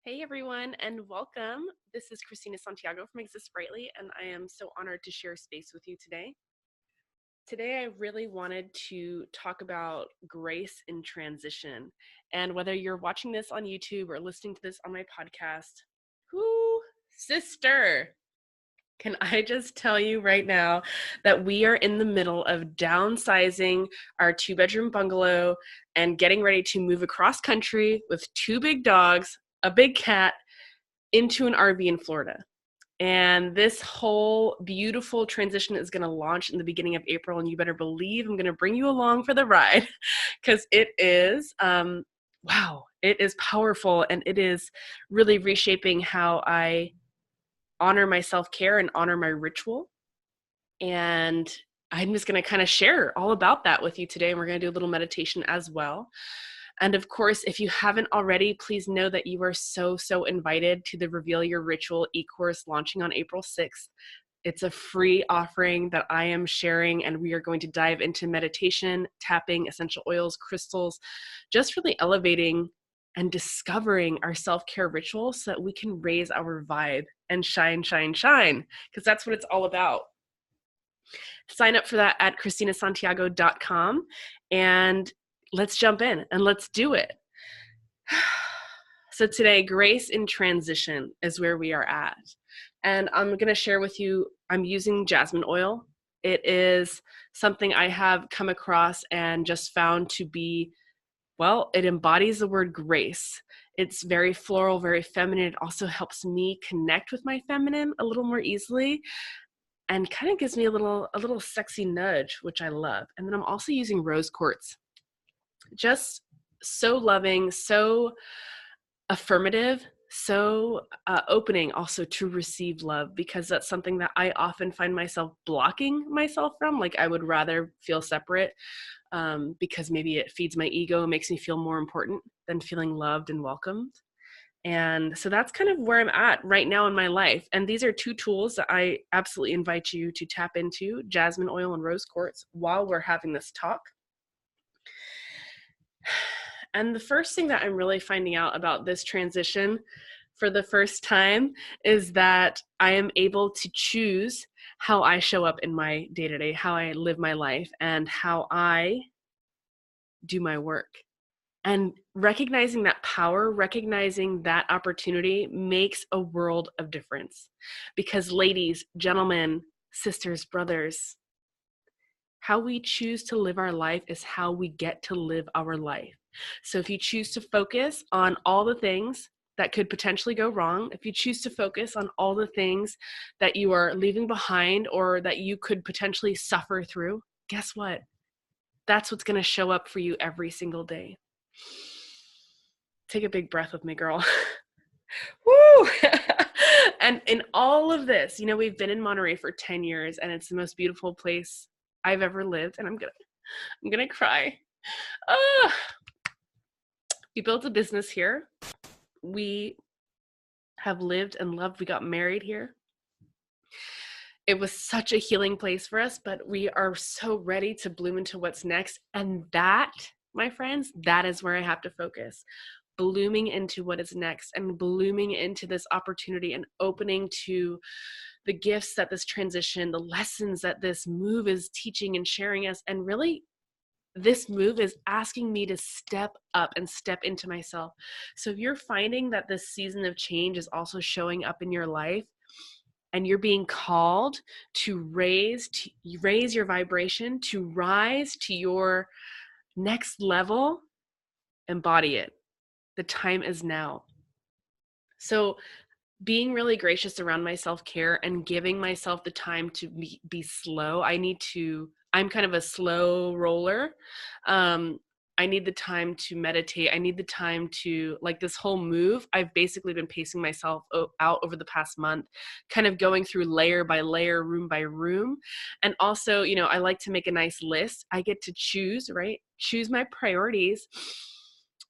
Hey everyone, and welcome. This is Kristina Santiago from Exist Brightly, and I am so honored to share space with you today. Today, I really wanted to talk about grace in transition. And whether you're watching this on YouTube or listening to this on my podcast, whoo, sister, can I just tell you right now that we are in the middle of downsizing our 2-bedroom bungalow and getting ready to move across country with 2 big dogs, a big cat, into an RV in Florida. And this whole beautiful transition is going to launch in the beginning of April. And you better believe I'm going to bring you along for the ride because it is, wow, it is powerful. And it is really reshaping how I honor my self-care and honor my ritual. And I'm just going to kind of share all about that with you today. And we're going to do a little meditation as well. And of course, if you haven't already, please know that you are so invited to the Reveal Your Ritual e-course launching on April 6th. It's a free offering that I am sharing, and we are going to dive into meditation, tapping, essential oils, crystals, just really elevating and discovering our self-care rituals so that we can raise our vibe and shine, because that's what it's all about. Sign up for that at KristinaSantiago.com, and let's jump in and let's do it. So today, grace in transition is where we are at. And I'm going to share with you, I'm using jasmine oil. It is something I have come across and just found to be, well, it embodies the word grace. It's very floral, very feminine. It also helps me connect with my feminine a little more easily and kind of gives me a little sexy nudge, which I love. And then I'm also using rose quartz. Just so loving, so affirmative, so opening also to receive love, because that's something that I often find myself blocking myself from. Like I would rather feel separate because maybe it feeds my ego and makes me feel more important than feeling loved and welcomed. And so that's kind of where I'm at right now in my life. And these are 2 tools that I absolutely invite you to tap into, jasmine oil and rose quartz, while we're having this talk. And the first thing that I'm really finding out about this transition for the first time is that I am able to choose how I show up in my day-to-day, how I live my life, and how I do my work. And recognizing that power, recognizing that opportunity makes a world of difference. Because ladies, gentlemen, sisters, brothers, how we choose to live our life is how we get to live our life. So if you choose to focus on all the things that could potentially go wrong, if you choose to focus on all the things that you are leaving behind or that you could potentially suffer through, guess what? That's what's going to show up for you every single day. Take a big breath with me, girl. Woo! And in all of this, you know, we've been in Monterey for 10 years and it's the most beautiful place I've ever lived. And I'm gonna cry. Ah, we built a business here. We have lived and loved. We got married here. It was such a healing place for us, but we are so ready to bloom into what's next. And that, my friends, that is where I have to focus. Blooming into what is next and blooming into this opportunity and opening to the gifts that this transition, the lessons that this move is teaching and sharing us. And really, this move is asking me to step up and step into myself. So if you're finding that this season of change is also showing up in your life and you're being called to raise your vibration, to rise to your next level, embody it. The time is now. So being really gracious around my self-care and giving myself the time to be slow. I'm kind of a slow roller. I need the time to meditate. I need the time to, like, this whole move, I've basically been pacing myself out over the past month, kind of going through layer by layer, room by room. And also, you know, I like to make a nice list. I get to choose, right? Choose my priorities.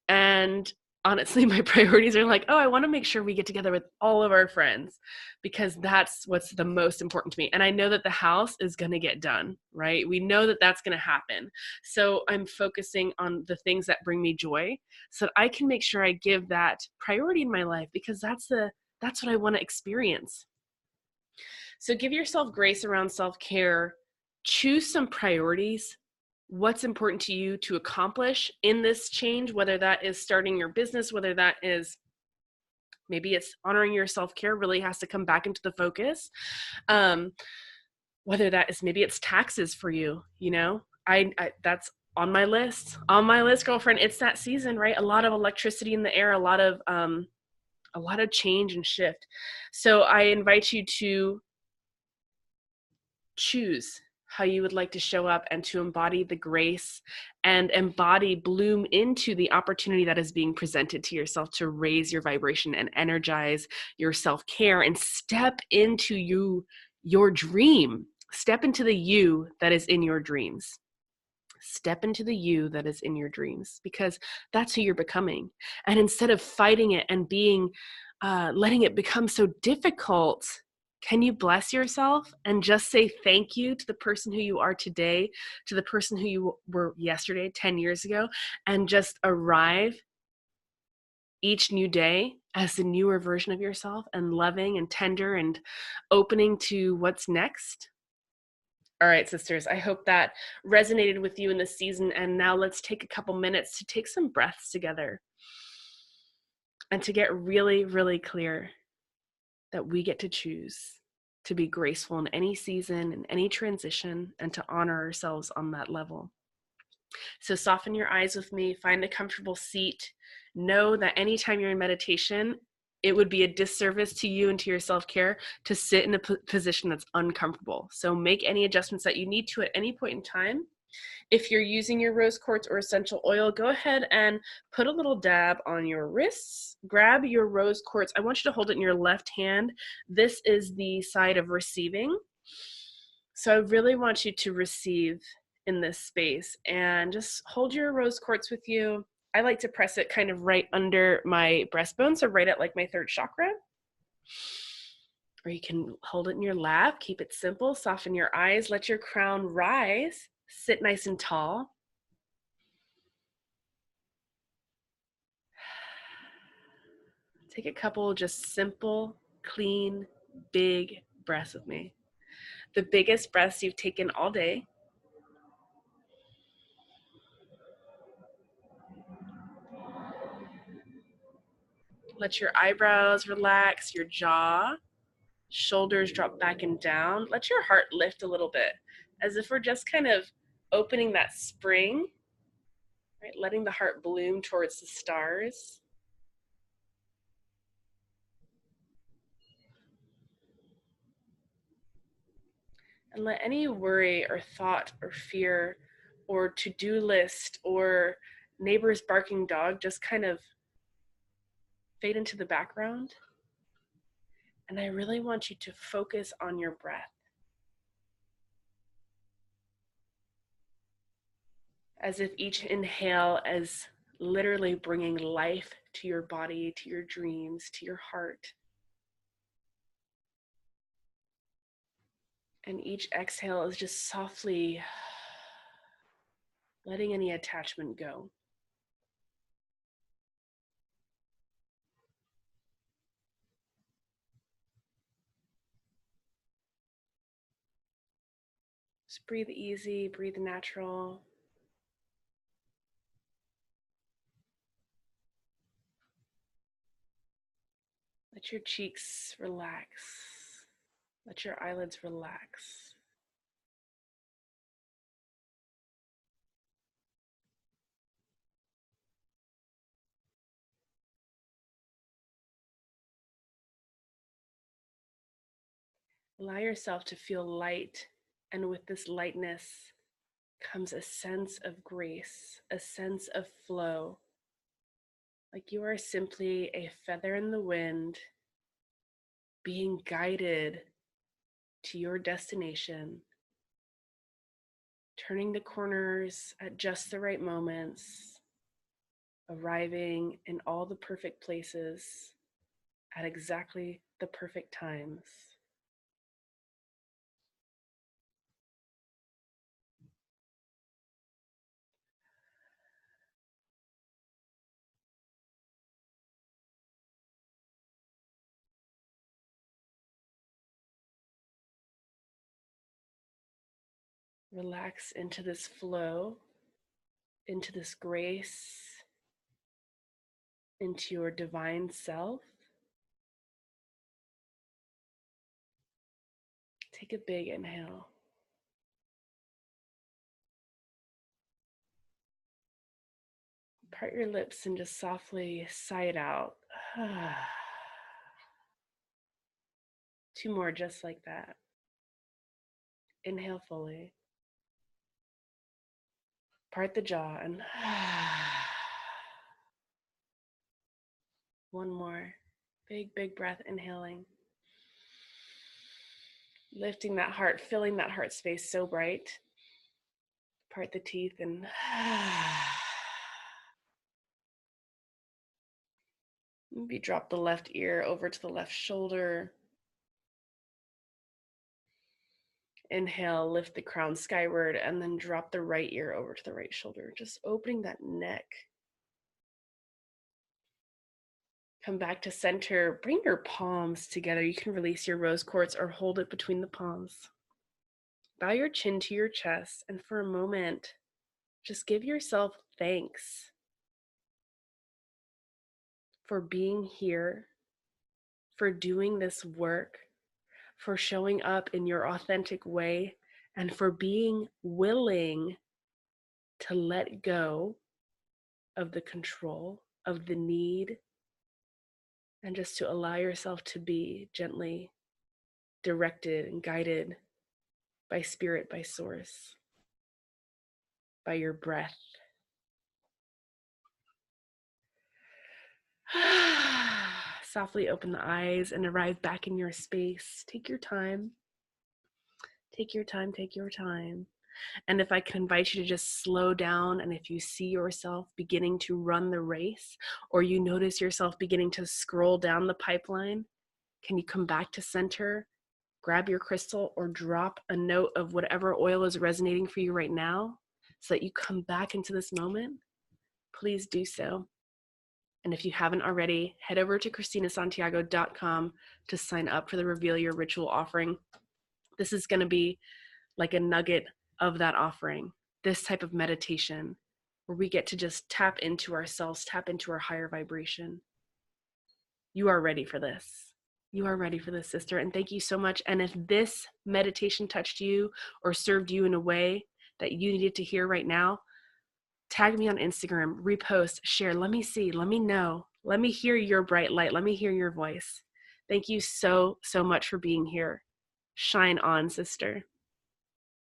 And honestly, my priorities are like, oh, I want to make sure we get together with all of our friends because that's what's the most important to me. And I know that the house is going to get done, right? We know that that's going to happen. So I'm focusing on the things that bring me joy so that I can make sure I give that priority in my life because that's what I want to experience. So give yourself grace around self-care. Choose some priorities. What's important to you to accomplish in this change, whether that is starting your business, whether that is maybe it's honoring your self-care really has to come back into the focus. Whether that is maybe it's taxes for you, I that's on my list, girlfriend. It's that season, right? A lot of electricity in the air, a lot of change and shift. So I invite you to choose how you would like to show up and to embody the grace and bloom into the opportunity that is being presented to yourself to raise your vibration and energize your self-care and step into your dream. Step into the you that is in your dreams. Step into the you that is in your dreams because that's who you're becoming. And instead of fighting it and letting it become so difficult, can you bless yourself and just say thank you to the person who you are today, to the person who you were yesterday, 10 years ago, and just arrive each new day as the newer version of yourself and loving and tender and opening to what's next? All right, sisters, I hope that resonated with you in this season. And now let's take a couple minutes to take some breaths together and to get really, really clear that we get to choose to be graceful in any season, in any transition, and to honor ourselves on that level. So soften your eyes with me, find a comfortable seat. Know that anytime you're in meditation, it would be a disservice to you and to your self-care to sit in a position that's uncomfortable. So make any adjustments that you need to at any point in time. If you're using your rose quartz or essential oil, go ahead and put a little dab on your wrists. Grab your rose quartz. I want you to hold it in your left hand. This is the side of receiving. So I really want you to receive in this space and just hold your rose quartz with you. I like to press it kind of right under my breastbone, so right at like my third chakra. Or you can hold it in your lap, keep it simple, soften your eyes, let your crown rise, sit nice and tall. Take a couple just simple, clean, big breaths with me. The biggest breaths you've taken all day. Let your eyebrows relax, your jaw, shoulders drop back and down. Let your heart lift a little bit, as if we're just kind of opening that spring, right? Letting the heart bloom towards the stars. And let any worry or thought or fear or to-do list or neighbor's barking dog just kind of fade into the background. And I really want you to focus on your breath. As if each inhale is literally bringing life to your body, to your dreams, to your heart. And each exhale is just softly letting any attachment go. Just breathe easy, breathe natural. Let your cheeks relax. Let your eyelids relax. Allow yourself to feel light, and with this lightness comes a sense of grace, a sense of flow, like you are simply a feather in the wind, being guided to your destination, turning the corners at just the right moments, arriving in all the perfect places at exactly the perfect times. Relax into this flow, into this grace, into your divine self. Take a big inhale. Part your lips and just softly sigh it out. 2 more just like that. Inhale fully. Part the jaw and 1 more. Big, big breath, inhaling. Lifting that heart, filling that heart space so bright. Part the teeth and maybe drop the left ear over to the left shoulder. Inhale, lift the crown skyward, and then drop the right ear over to the right shoulder, just opening that neck. Come back to center. Bring your palms together. You can release your rose quartz or hold it between the palms. Bow your chin to your chest, and for a moment, just give yourself thanks for being here, for doing this work, for showing up in your authentic way, and for being willing to let go of the control, of the need, and just to allow yourself to be gently directed and guided by spirit, by source, by your breath. Softly open the eyes and arrive back in your space. Take your time. Take your time, take your time. And if I can invite you to just slow down, and if you see yourself beginning to run the race, or you notice yourself beginning to scroll down the pipeline, can you come back to center, grab your crystal, or drop a note of whatever oil is resonating for you right now so that you come back into this moment? Please do so. And if you haven't already, head over to KristinaSantiago.com to sign up for the Reveal Your Ritual offering. This is going to be like a nugget of that offering, this type of meditation where we get to just tap into ourselves, tap into our higher vibration. You are ready for this. You are ready for this, sister. And thank you so much. And if this meditation touched you or served you in a way that you needed to hear right now, tag me on Instagram, repost, share. Let me see. Let me know. Let me hear your bright light. Let me hear your voice. Thank you so, so much for being here. Shine on, sister.